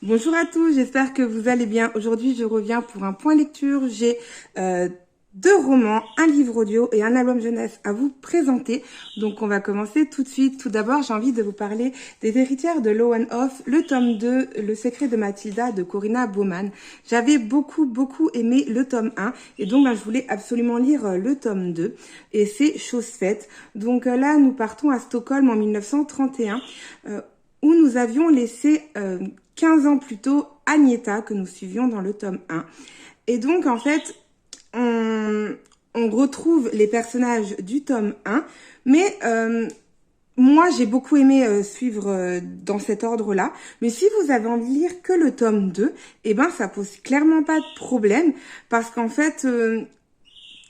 Bonjour à tous, j'espère que vous allez bien. Aujourd'hui, je reviens pour un point lecture. J'ai deux romans, un livre audio et un album jeunesse à vous présenter. Donc, on va commencer tout de suite. Tout d'abord, j'ai envie de vous parler des Héritières de Law and Off, le tome 2, Le secret de Mathilda de Corinna Baumann. J'avais beaucoup aimé le tome 1 et donc je voulais absolument lire le tome 2 et c'est chose faite. Donc là, nous partons à Stockholm en 1931 où nous avions laissé 15 ans plus tôt Agneta que nous suivions dans le tome 1. Et donc en fait, on retrouve les personnages du tome 1, mais moi j'ai beaucoup aimé suivre dans cet ordre-là. Mais si vous avez envie de lire que le tome 2, eh ben ça pose clairement pas de problème, parce qu'en fait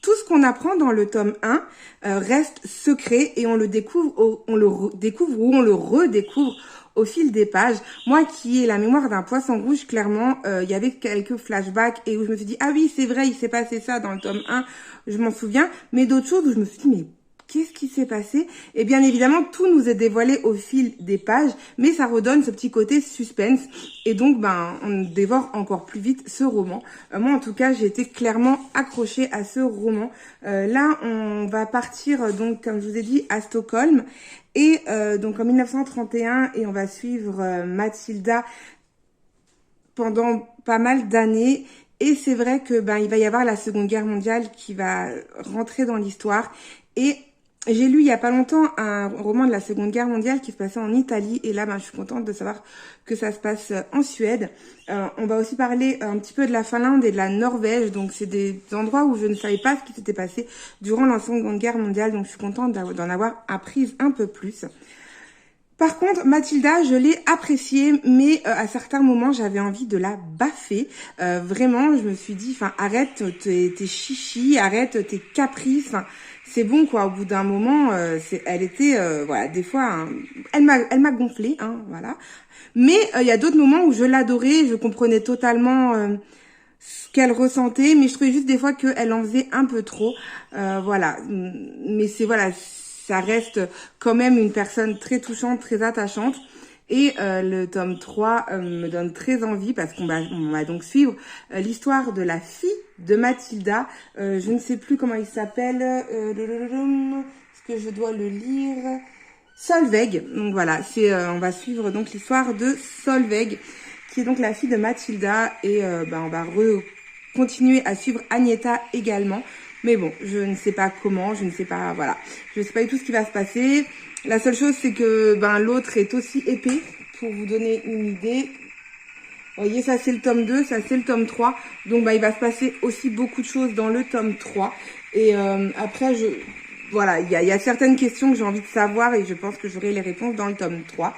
tout ce qu'on apprend dans le tome 1 reste secret et on le découvre, on le découvre ou on le redécouvre au fil des pages. Moi qui ai la mémoire d'un poisson rouge, clairement, il y avait quelques flashbacks et où je me suis dit, ah oui, c'est vrai, il s'est passé ça dans le tome 1, je m'en souviens, mais d'autres choses où je me suis dit, mais qu'est-ce qui s'est passé? Et bien évidemment, tout nous est dévoilé au fil des pages, mais ça redonne ce petit côté suspense. Et donc, on dévore encore plus vite ce roman. Moi, en tout cas, j'ai été clairement accrochée à ce roman. Là, on va partir, donc, comme je vous ai dit, à Stockholm. Et donc, en 1931, et on va suivre Mathilda pendant pas mal d'années. Et c'est vrai que il va y avoir la Seconde Guerre mondiale qui va rentrer dans l'histoire. Et j'ai lu il y a pas longtemps un roman de la Seconde Guerre mondiale qui se passait en Italie et là je suis contente de savoir que ça se passe en Suède. On va aussi parler un petit peu de la Finlande et de la Norvège, donc c'est des endroits où je ne savais pas ce qui s'était passé durant la Seconde Guerre mondiale, donc je suis contente d'en avoir appris un peu plus. Par contre, Mathilda, je l'ai appréciée, mais à certains moments, j'avais envie de la baffer. Vraiment, je me suis dit, arrête tes chichis, arrête tes caprices. C'est bon, quoi. Au bout d'un moment, elle était, des fois, elle m'a gonflé, voilà. Mais il y a d'autres moments où je l'adorais, je comprenais totalement ce qu'elle ressentait, mais je trouvais juste des fois qu'elle en faisait un peu trop. Voilà. Mais ça reste quand même une personne très touchante, très attachante. Et le tome 3 me donne très envie parce qu'on va donc suivre l'histoire de la fille de Mathilda. Je ne sais plus comment il s'appelle. Est-ce que je dois le lire? Solveig. Donc voilà, on va suivre donc l'histoire de Solveig, qui est donc la fille de Mathilda. Et on va continuer à suivre Agneta également. Mais bon, je ne sais pas comment, je ne sais pas, voilà. Je ne sais pas du tout ce qui va se passer. La seule chose, c'est que l'autre est aussi épais, pour vous donner une idée. Vous voyez, ça c'est le tome 2, ça c'est le tome 3. Donc il va se passer aussi beaucoup de choses dans le tome 3. Et après, il y a certaines questions que j'ai envie de savoir et je pense que j'aurai les réponses dans le tome 3.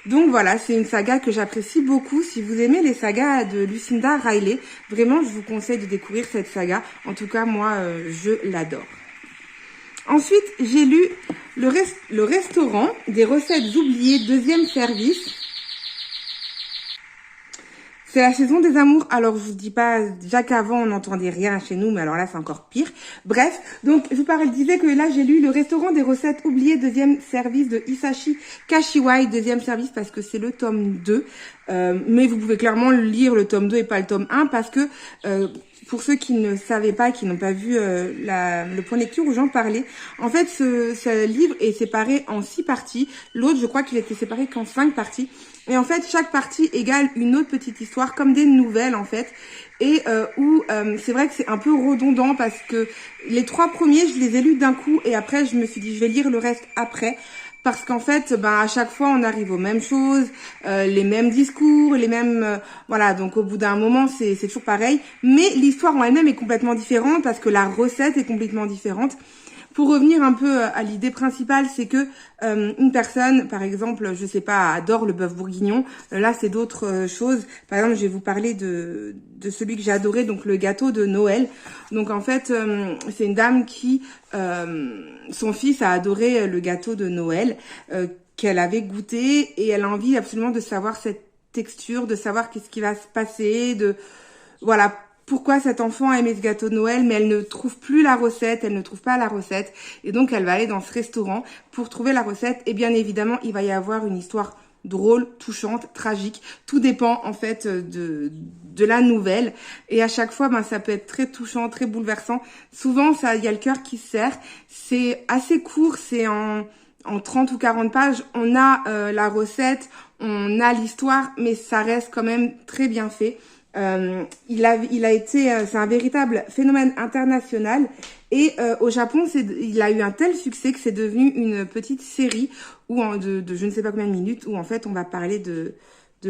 Donc voilà, c'est une saga que j'apprécie beaucoup. Si vous aimez les sagas de Lucinda Riley, vraiment, je vous conseille de découvrir cette saga. En tout cas, moi, je l'adore. Ensuite, j'ai lu le restaurant des recettes oubliées, deuxième service. C'est la saison des amours. Alors, je vous dis pas, déjà qu'avant, on n'entendait rien chez nous, mais alors là, c'est encore pire. Bref, donc, je vous disais que là, j'ai lu le restaurant des recettes oubliées, deuxième service de Hisashi Kashiwai, deuxième service, parce que c'est le tome 2. Mais vous pouvez clairement lire le tome 2 et pas le tome 1, parce que pour ceux qui ne savaient pas, qui n'ont pas vu le point de lecture où j'en parlais, en fait, ce livre est séparé en 6 parties. L'autre, je crois qu'il était séparé qu'en 5 parties. Et en fait, chaque partie égale une autre petite histoire, comme des nouvelles, en fait. Et où c'est vrai que c'est un peu redondant parce que les 3 premiers, je les ai lus d'un coup. Et après, je me suis dit, je vais lire le reste après. Parce qu'en fait, à chaque fois, on arrive aux mêmes choses, les mêmes discours, les mêmes... voilà, donc au bout d'un moment, c'est toujours pareil. Mais l'histoire en elle-même est complètement différente parce que la recette est complètement différente. Pour revenir un peu à l'idée principale, c'est que une personne, par exemple, je sais pas, adore le bœuf bourguignon. Là, c'est d'autres choses. Par exemple, je vais vous parler de celui que j'ai adoré, donc le gâteau de Noël. Donc en fait, c'est une dame qui, son fils a adoré le gâteau de Noël qu'elle avait goûté et elle a envie absolument de savoir cette texture, de savoir qu'est-ce qui va se passer, voilà. Pourquoi cet enfant a aimé ce gâteau de Noël, mais elle ne trouve plus la recette, elle ne trouve pas la recette. Et donc, elle va aller dans ce restaurant pour trouver la recette. Et bien évidemment, il va y avoir une histoire drôle, touchante, tragique. Tout dépend en fait de la nouvelle. Et à chaque fois, ça peut être très touchant, très bouleversant. Souvent, il y a le cœur qui se serre. C'est assez court, c'est en 30 ou 40 pages. On a la recette, on a l'histoire, mais ça reste quand même très bien fait. Il a été, c'est un véritable phénomène international. Et au Japon, il a eu un tel succès que c'est devenu une petite série de je ne sais pas combien de minutes où en fait on va parler de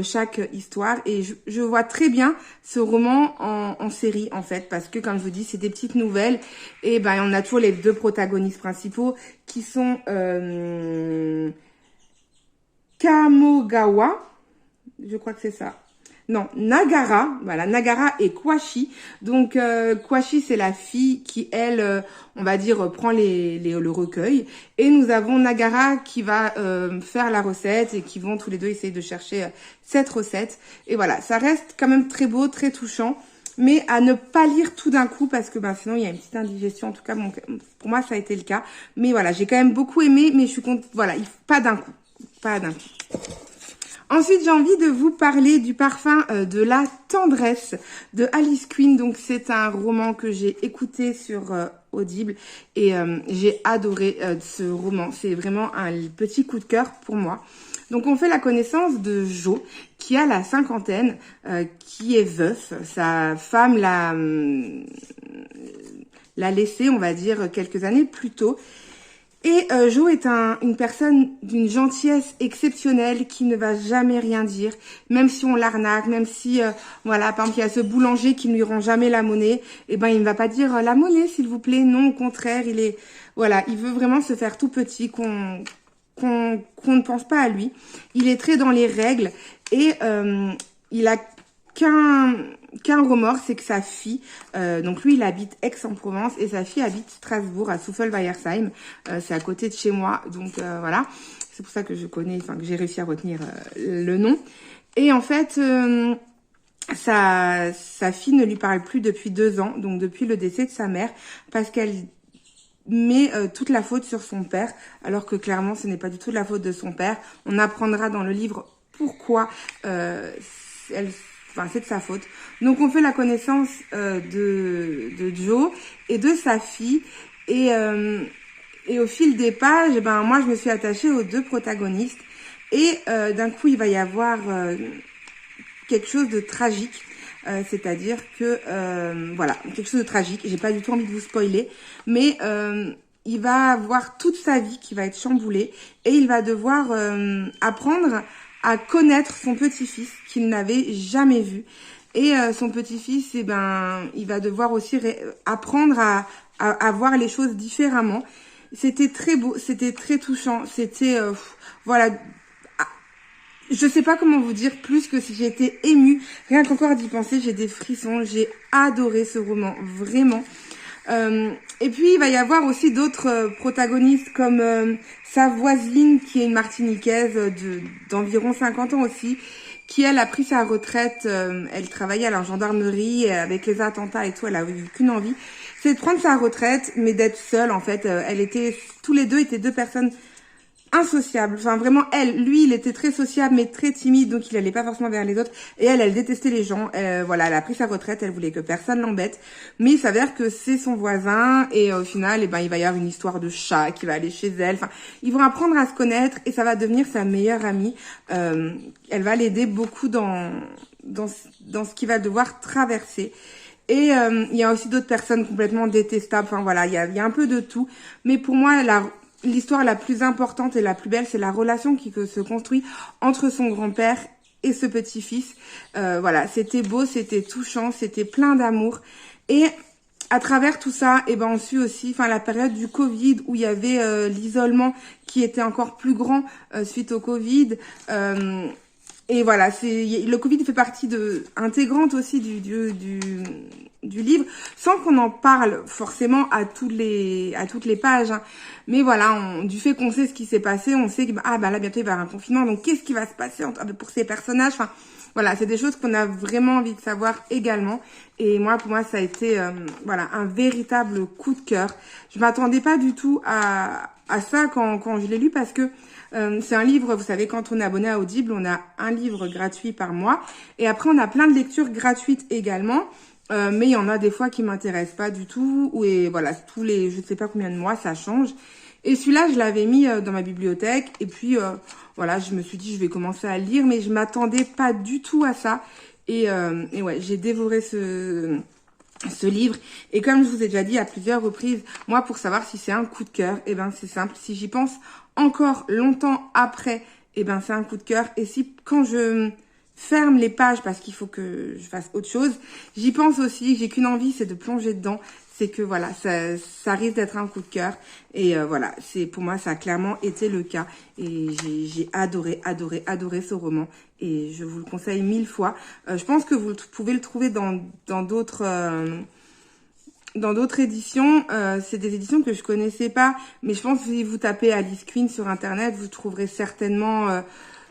chaque histoire. Et je vois très bien ce roman en série en fait, parce que comme je vous dis, c'est des petites nouvelles. Et on a toujours les deux protagonistes principaux qui sont Kamogawa, je crois que c'est ça. Non, Nagara, voilà, Nagara et Kwashi. Donc, Kwashi, c'est la fille qui, elle, on va dire, prend le recueil. Et nous avons Nagara qui va faire la recette et qui vont tous les deux essayer de chercher cette recette. Et voilà, ça reste quand même très beau, très touchant. Mais à ne pas lire tout d'un coup parce que sinon, il y a une petite indigestion. En tout cas, pour moi, ça a été le cas. Mais voilà, j'ai quand même beaucoup aimé, mais je suis contente. Voilà, pas d'un coup. Pas d'un coup. Ensuite, j'ai envie de vous parler du parfum de la tendresse de Alice Quinn. Donc, c'est un roman que j'ai écouté sur Audible et j'ai adoré ce roman. C'est vraiment un petit coup de cœur pour moi. Donc, on fait la connaissance de Joe, qui a la cinquantaine, qui est veuf. Sa femme l'a laissé, on va dire, quelques années plus tôt. Et Joe est une personne d'une gentillesse exceptionnelle qui ne va jamais rien dire, même si on l'arnaque, même si, voilà, par exemple, il y a ce boulanger qui ne lui rend jamais la monnaie, et il ne va pas dire la monnaie, s'il vous plaît. Non, au contraire, il veut vraiment se faire tout petit, qu'on ne pense pas à lui. Il est très dans les règles et il a qu'un remords, c'est que sa fille, donc lui il habite Aix-en-Provence et sa fille habite Strasbourg à Souffelweyersheim, c'est à côté de chez moi, donc voilà, c'est pour ça que que j'ai réussi à retenir le nom. Et en fait, sa fille ne lui parle plus depuis 2 ans, donc depuis le décès de sa mère, parce qu'elle met toute la faute sur son père, alors que clairement ce n'est pas du tout de la faute de son père. On apprendra dans le livre pourquoi c'est de sa faute. Donc on fait la connaissance de Joe et de sa fille et au fil des pages, moi je me suis attachée aux deux protagonistes et d'un coup il va y avoir quelque chose de tragique. C'est-à-dire que voilà, quelque chose de tragique. J'ai pas du tout envie de vous spoiler, mais il va avoir toute sa vie qui va être chamboulée et il va devoir apprendre à connaître son petit-fils qu'il n'avait jamais vu. Et son petit-fils, il va devoir aussi apprendre à voir les choses différemment. C'était très beau, c'était très touchant, c'était voilà. Je sais pas comment vous dire plus que si j'ai été émue. Rien qu'encore d'y penser, j'ai des frissons. J'ai adoré ce roman, vraiment. Et puis, il va y avoir aussi d'autres protagonistes comme sa voisine, qui est une Martiniquaise d'environ 50 ans aussi, qui, elle, a pris sa retraite. Elle travaillait à la gendarmerie et avec les attentats et tout. Elle a eu qu'une envie, c'est de prendre sa retraite, mais d'être seule, en fait. Tous les deux étaient deux personnes insociable. Enfin, vraiment, lui, il était très sociable, mais très timide, donc il allait pas forcément vers les autres. Et elle détestait les gens. Voilà, elle a pris sa retraite, elle voulait que personne l'embête. Mais il s'avère que c'est son voisin, et au final, il va y avoir une histoire de chat qui va aller chez elle. Enfin, ils vont apprendre à se connaître, et ça va devenir sa meilleure amie. Elle va l'aider beaucoup dans ce qu'il va devoir traverser. Et il y a aussi d'autres personnes complètement détestables. Enfin, voilà, il y a un peu de tout. Mais pour moi, l'histoire la plus importante et la plus belle, c'est la relation qui se construit entre son grand-père et ce petit-fils. Voilà, c'était beau, c'était touchant, c'était plein d'amour. Et à travers tout ça, on suit aussi la période du Covid où il y avait l'isolement qui était encore plus grand suite au Covid. Et voilà, le Covid fait partie intégrante aussi du livre, sans qu'on en parle forcément à toutes les pages, hein. Mais voilà, du fait qu'on sait ce qui s'est passé, on sait que là bientôt il va y avoir un confinement, donc qu'est-ce qui va se passer pour ces personnages. Enfin voilà, c'est des choses qu'on a vraiment envie de savoir également. Et pour moi ça a été un véritable coup de cœur. Je m'attendais pas du tout à ça quand je l'ai lu, parce que C'est un livre, vous savez, quand on est abonné à Audible, on a un livre gratuit par mois. Et après, on a plein de lectures gratuites également. Mais il y en a des fois qui m'intéressent pas du tout. Et voilà, tous les, je ne sais pas combien de mois, ça change. Et celui-là, je l'avais mis dans ma bibliothèque. Et puis, voilà, je me suis dit, je vais commencer à lire. Mais je m'attendais pas du tout à ça. Et ouais, j'ai dévoré ce livre. Et comme je vous ai déjà dit à plusieurs reprises, moi, pour savoir si c'est un coup de cœur, eh ben, c'est simple. Si j'y pense encore longtemps après, eh ben, c'est un coup de cœur. Et si, quand je ferme les pages parce qu'il faut que je fasse autre chose, j'y pense aussi, j'ai qu'une envie, c'est de plonger dedans. C'est que voilà, ça risque d'être un coup de cœur. Et voilà, pour moi, ça a clairement été le cas. Et j'ai adoré ce roman. Et je vous le conseille 1000 fois. Je pense que vous pouvez le trouver dans d'autres éditions. C'est des éditions que je connaissais pas. Mais je pense que si vous tapez Alice Queen sur Internet, vous trouverez certainement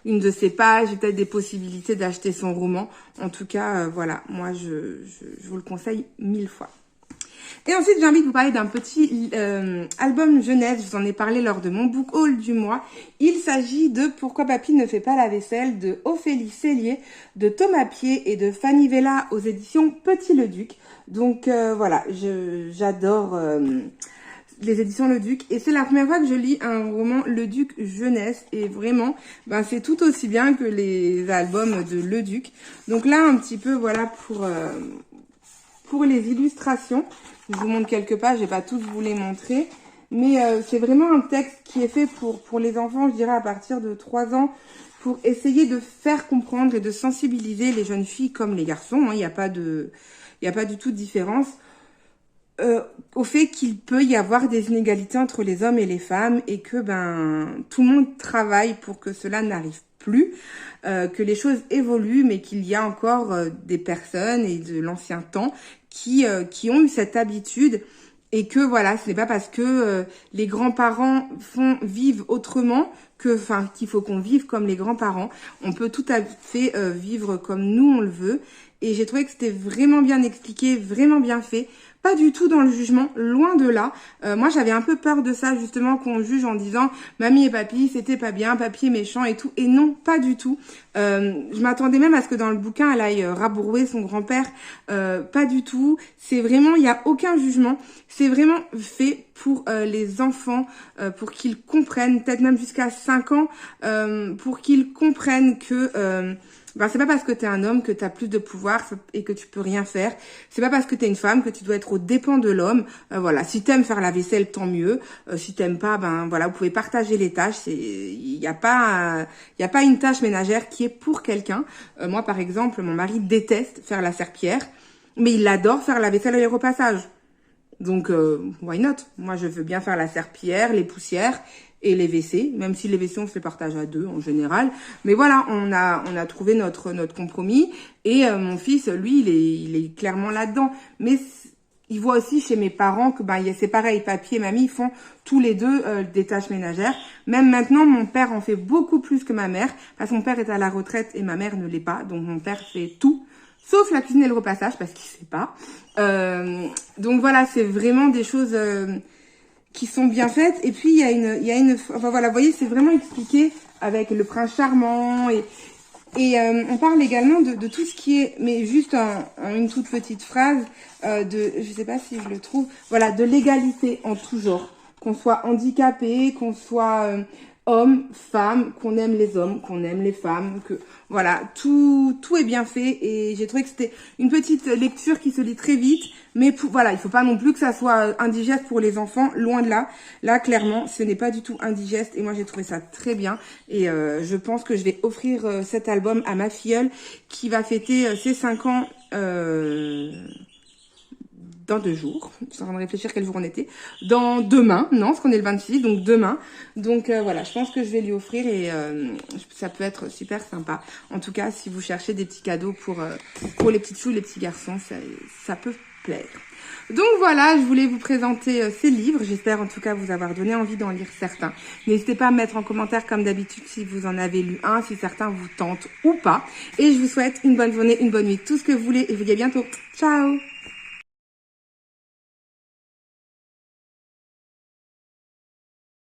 une de ses pages et peut-être des possibilités d'acheter son roman. En tout cas, voilà, moi, je vous le conseille 1000 fois. Et ensuite, j'ai envie de vous parler d'un petit album jeunesse. Je vous en ai parlé lors de mon book haul du mois. Il s'agit de Pourquoi Papy ne fait pas la vaisselle de Ophélie Cellier, de Thomas Pied et de Fanny Vella aux éditions Petit Le Duc. Donc voilà, j'adore les éditions Le Duc. Et c'est la première fois que je lis un roman Le Duc jeunesse. Et vraiment, ben, c'est tout aussi bien que les albums de Le Duc. Donc là, un petit peu, voilà, pour les illustrations. Je vous montre quelques pages, je vais pas tous vous les montrer. Mais c'est vraiment un texte qui est fait pour les enfants, je dirais à partir de 3 ans, pour essayer de faire comprendre et de sensibiliser les jeunes filles comme les garçons. Il n'y a pas du tout de différence. Au fait qu'il peut y avoir des inégalités entre les hommes et les femmes et que tout le monde travaille pour que cela n'arrive plus, que les choses évoluent, mais qu'il y a encore des personnes et de l'ancien temps qui ont eu cette habitude et que voilà, ce n'est pas parce que les grands-parents vivent autrement qu'il faut qu'on vive comme les grands-parents. On peut tout à fait vivre comme nous on le veut. Et j'ai trouvé que c'était vraiment bien expliqué, vraiment bien fait. Pas du tout dans le jugement, loin de là. Moi, j'avais un peu peur de ça, justement, qu'on juge en disant « Mamie et papy, c'était pas bien, papy est méchant et tout ». Et non, pas du tout. Je m'attendais même à ce que dans le bouquin, elle aille rabrouer son grand-père. Pas du tout. C'est vraiment, il n'y a aucun jugement. C'est vraiment fait pour les enfants, pour qu'ils comprennent, peut-être même jusqu'à 5 ans, pour qu'ils comprennent que... c'est pas parce que t'es un homme que t'as plus de pouvoir et que tu peux rien faire. C'est pas parce que t'es une femme que tu dois être aux dépens de l'homme. Voilà, si t'aimes faire la vaisselle, tant mieux. Si t'aimes pas, voilà, vous pouvez partager les tâches. Il y a pas une tâche ménagère qui est pour quelqu'un. Moi, par exemple, mon mari déteste faire la serpillière, mais il adore faire la vaisselle et les repassages. Donc, why not? Moi, je veux bien faire la serpillière, les poussières et les WC, même si les WC, on se les partage à 2 en général. Mais voilà, on a trouvé notre compromis. Et mon fils, lui, il est clairement là-dedans. Mais il voit aussi chez mes parents que c'est pareil, papy et mamie, ils font tous les deux des tâches ménagères. Même maintenant, mon père en fait beaucoup plus que ma mère, parce que mon père est à la retraite et ma mère ne l'est pas. Donc, mon père fait tout. Sauf la cuisine et le repassage, parce qu'il sait pas. Donc voilà, c'est vraiment des choses qui sont bien faites. Et puis, il y a une, enfin voilà, vous voyez, c'est vraiment expliqué avec le prince charmant. Et on parle également de tout ce qui est, mais juste en une toute petite phrase, je sais pas si je le trouve, voilà, de l'égalité en tout genre. Qu'on soit handicapé, qu'on soit... hommes, femmes, qu'on aime les hommes, qu'on aime les femmes, que voilà, tout est bien fait et j'ai trouvé que c'était une petite lecture qui se lit très vite, mais voilà, il faut pas non plus que ça soit indigeste pour les enfants, loin de là. Là, clairement, ce n'est pas du tout indigeste et moi j'ai trouvé ça très bien et je pense que je vais offrir cet album à ma filleule qui va fêter ses 5 ans dans 2 jours. Je suis en train de réfléchir quel jour on était. Dans demain, non, parce qu'on est le 26, donc demain. Donc voilà, je pense que je vais lui offrir et ça peut être super sympa. En tout cas, si vous cherchez des petits cadeaux pour les petites filles ou les petits garçons, ça peut plaire. Donc voilà, je voulais vous présenter ces livres. J'espère en tout cas vous avoir donné envie d'en lire certains. N'hésitez pas à me mettre en commentaire comme d'habitude si vous en avez lu un, si certains vous tentent ou pas. Et je vous souhaite une bonne journée, une bonne nuit, tout ce que vous voulez et je vous dis à bientôt. Ciao!